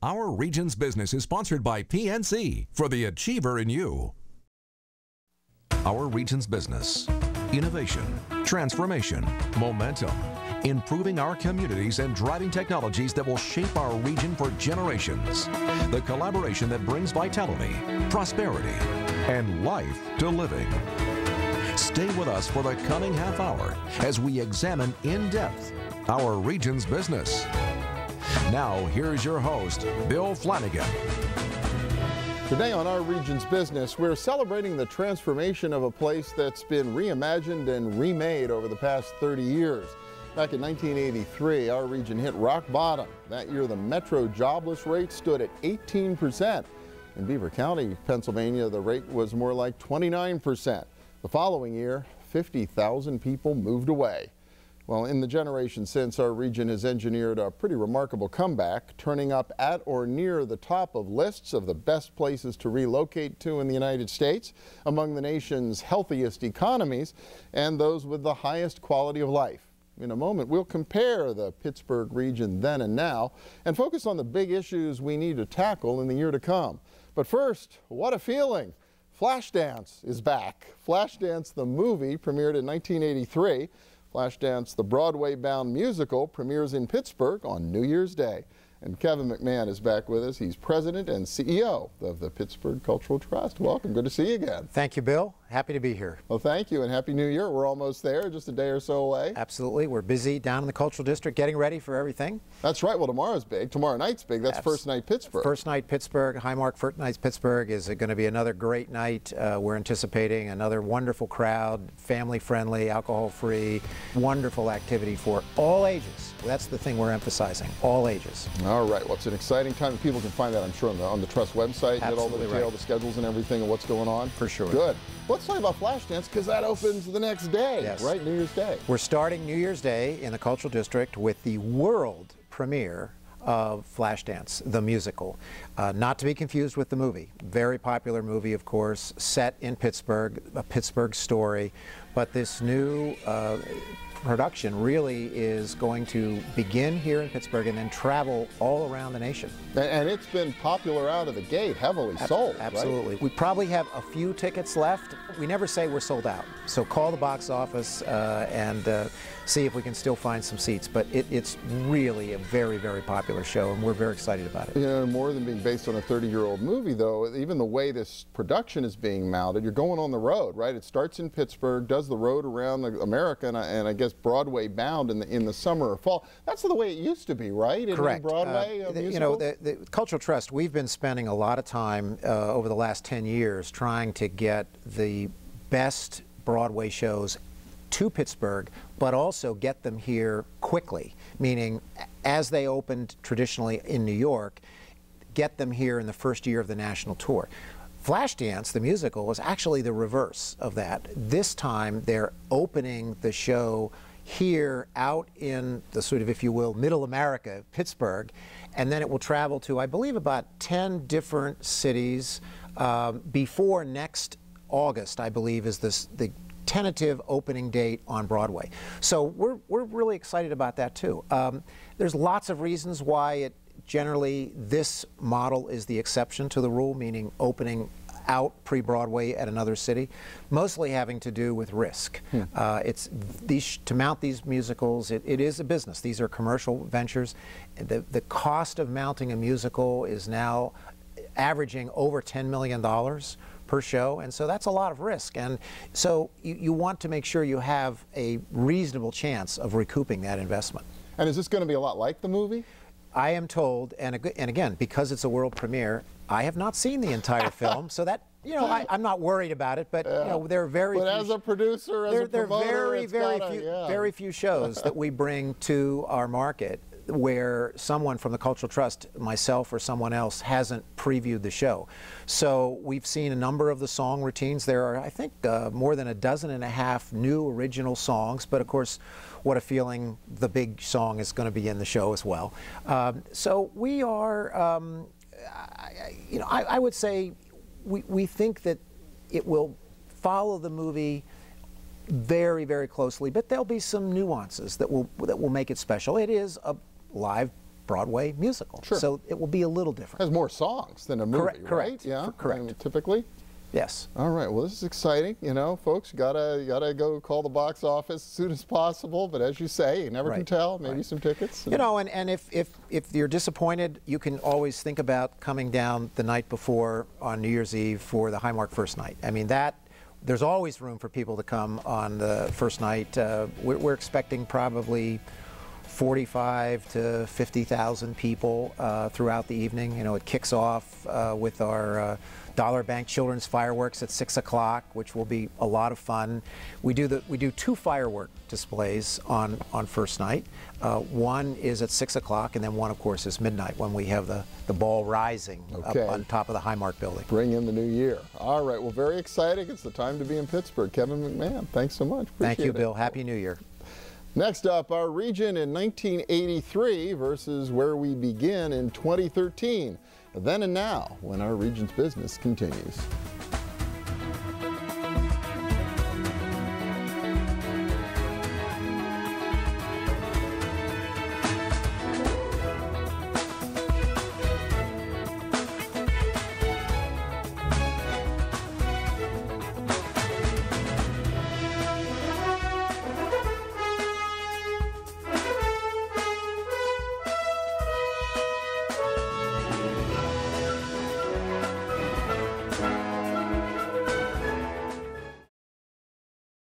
Our Region's Business is sponsored by PNC for the Achiever in You. Our Region's Business. Innovation, transformation, momentum. Improving our communities and driving technologies that will shape our region for generations. The collaboration that brings vitality, prosperity, and life to living. Stay with us for the coming half hour as we examine in depth our region's business. Now, here's your host, Bill Flanagan. Today on Our Region's Business, we're celebrating the transformation of a place that's been reimagined and remade over the past 30 years. Back in 1983, our region hit rock bottom. That year, the metro jobless rate stood at 18%. In Beaver County, Pennsylvania, the rate was more like 29%. The following year, 50,000 people moved away. Well, in the generation since, our region has engineered a pretty remarkable comeback, turning up at or near the top of lists of the best places to relocate to in the United States, among the nation's healthiest economies, and those with the highest quality of life. In a moment, we'll compare the Pittsburgh region then and now, and focus on the big issues we need to tackle in the year to come. But first, what a feeling! Flashdance is back. Flashdance, the movie, premiered in 1983. Flashdance, the Broadway-bound musical, premieres in Pittsburgh on New Year's Day. And Kevin McMahon is back with us. He's president and CEO of the Pittsburgh Cultural Trust. Welcome. Good to see you again. Thank you, Bill. Happy to be here. Well, thank you, and Happy New Year. We're almost there, just a day or so away. Absolutely. We're busy down in the Cultural District getting ready for everything. That's right. Well, tomorrow's big. Tomorrow night's big. That's First Night Pittsburgh. First Night Pittsburgh, Highmark First Night Pittsburgh is going to be another great night. We're anticipating another wonderful crowd, family-friendly, alcohol-free, wonderful activity for all ages. That's the thing we're emphasizing, all ages. All right. Well, it's an exciting time. People can find that, I'm sure, on the Trust website. Absolutely, get all the detail, right. The schedules and everything and what's going on. For sure. Good. Let's talk about Flashdance, because that opens the next day, Yes. right? New Year's Day. We're starting New Year's Day in the Cultural District with the world premiere of Flashdance, the musical. Not to be confused with the movie. Very popular movie, of course, set in Pittsburgh, a Pittsburgh story. But this new production really is going to begin here in Pittsburgh and then travel all around the nation. And it's been popular out of the gate, heavily sold, Absolutely. Right? We probably have a few tickets left. We never say we're sold out. So call the box office and see if we can still find some seats. But it's really a very, very popular show, and we're very excited about it. You know, more than being based on a 30-year-old movie, though, even the way this production is being mounted, you're going on the road, right? It starts in Pittsburgh, does the road around America, and I guess Broadway bound in the summer or fall. That's the way it used to be, right? Correct. Broadway you know, the Cultural Trust, we've been spending a lot of time over the last 10 years trying to get the best Broadway shows to Pittsburgh, but also get them here quickly, meaning as they opened traditionally in New York, get them here in the first year of the national tour. Flashdance, the musical, was actually the reverse of that. This time they're opening the show here out in the sort of, if you will, middle America, Pittsburgh, and then it will travel to, I believe, about 10 different cities before next August, I believe, is the tentative opening date on Broadway. So we're really excited about that too. There's lots of reasons why generally this model is the exception to the rule, meaning opening out pre-Broadway at another city, mostly having to do with risk. To mount these musicals, it is a business. These are commercial ventures. The cost of mounting a musical is now averaging over $10 million per show, and so that's a lot of risk. And so you want to make sure you have a reasonable chance of recouping that investment. And is this going to be a lot like the movie? I am told, and again, because it's a world premiere, I have not seen the entire film, so that, you know, I'm not worried about it, but, you know, there are very But few, as a producer, as a promoter, very few shows that we bring to our market where someone from the Cultural Trust, myself or someone else, hasn't previewed the show. So we've seen a number of the song routines. There are, I think, more than 12.5 new original songs, but of course, What a Feeling, the big song, is going to be in the show as well. So we are, you know, I would say we think that it will follow the movie very, very closely, but there'll be some nuances that will make it special. It is a live Broadway musical. Sure. So it will be a little different. Has more songs than a movie, Correct. right? Yeah, Correct. I mean, typically. Yes. All right. Well, this is exciting. You know, folks, gotta go call the box office as soon as possible. But as you say, you never can tell. Maybe some tickets. You know, and if you're disappointed, you can always think about coming down the night before on New Year's Eve for the Highmark first night. I mean, there's always room for people to come on the first night. We're expecting probably 45 to 50,000 people throughout the evening. You know, it kicks off with our Dollar Bank Children's Fireworks at 6 o'clock, which will be a lot of fun. We do two firework displays on first night. One is at 6 o'clock, and then one, of course, is midnight when we have the ball rising up on top of the Highmark building. Bring in the new year. All right. Well, very exciting. It's the time to be in Pittsburgh. Kevin McMahon, thanks so much. Thank you, Bill. It. Happy New Year. Next up, our region in 1983 versus where we begin in 2013. Then and now, when our region's business continues.